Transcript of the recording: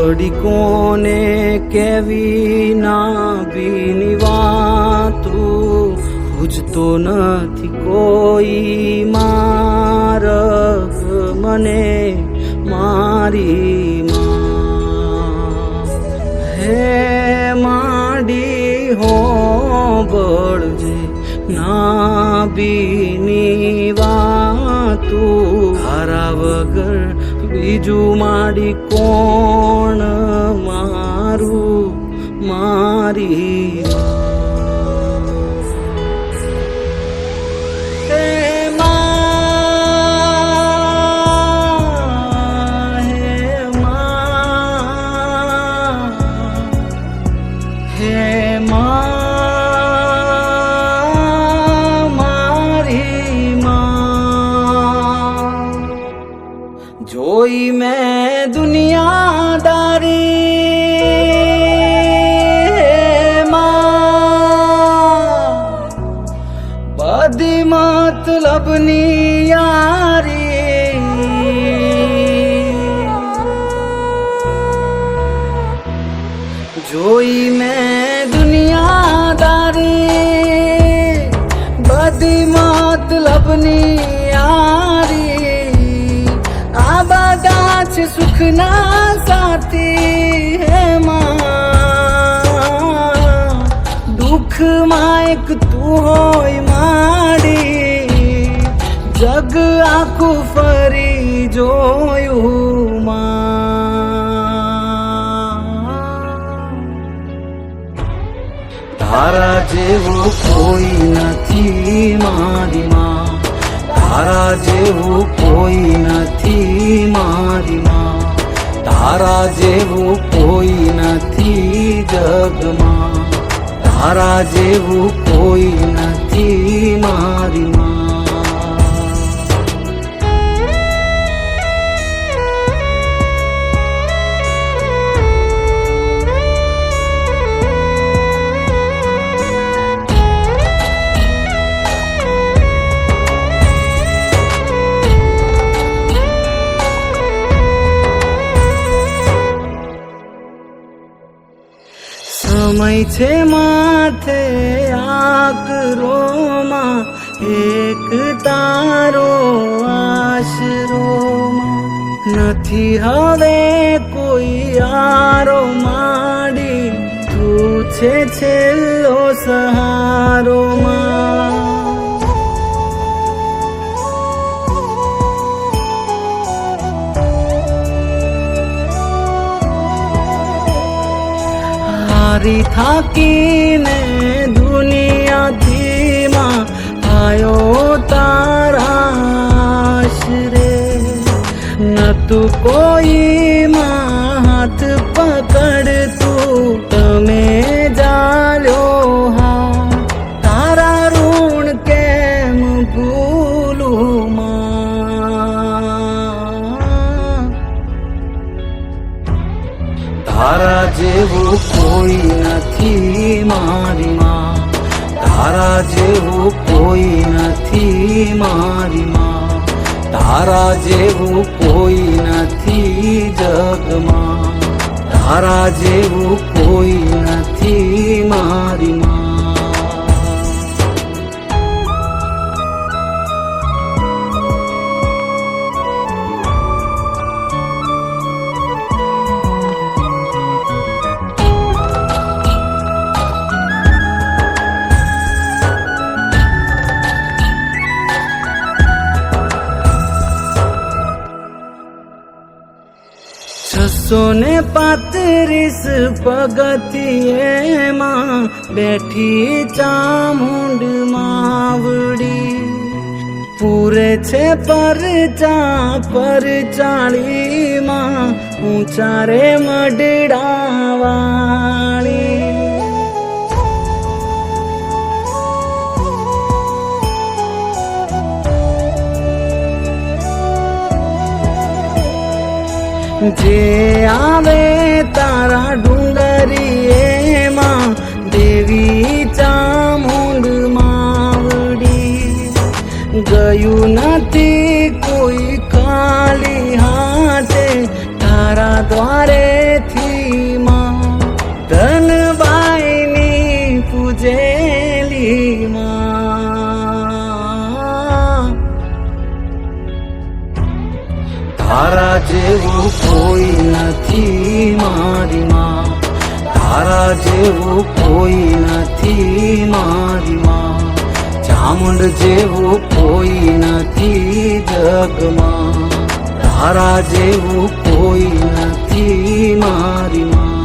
વડી કોને કેવી નાભીની વાતું પૂછતો નથી કોઈ મારગ મને મારી માં હે માંડી હો બળજે નાભીની વાતું હારા વગર બીજું માડી કોણ મારું મારી જોઈ મેં દુનિયાદારી માં બધી મતલબની યારી જોઈ મેં દુનિયાદારી બધી મતલબની યારી આ બધા છે સુખના સાથી હે માં દુઃખમાં એક તું હોય માડી જગ આખું ફરી જોયું માં તારા જેવું કોઈ નથી મારી માં તારા જેવું કોઈ નથી મારી માં તારા જેવું કોઈ નથી જગમાં તારા જેવું કોઈ નથી મારી માં સમય છે માથે આકરોમાં એક તારો આશરોમાં નથી હવે કોઈ આરો માડી તું છે છેલ્લો સહારો માં હારી થાકીને દુનિયાથી માં આયો તારા આશરે નતું કોઈ માં હાથ પકડતું તમે જાલ્યો હા તારા ઋણ કેમ ભૂલું માં તારા જેવું કોઈ નથી મારી માં તારા જેવું કોઈ નથી મારી માં તારા જેવું કોઈ નથી જગમાં તારા જેવું કોઈ નથી મારી માં સોને 35 પગથિયેમાં બેઠી ચામુંડ માવડી પૂરે છે પરચા પરચાળીમાં ઊંચા રે મડડાવાળી જે આવે તારા ડુંગરીએમાં દેવી ચામુંડ માવડી ગયું નથી કોઈ ખાલી હાથે તારા દ્વારેથી માં ધનબાઈની પૂજેલી માં. તારા જેવું કોઈ નથી મારી માં, તારા જેવું કોઈ નથી મારી માં, ચામુંડ જેવું કોઈ નથી જગમાં, તારા જેવું કોઈ નથી મારી માં.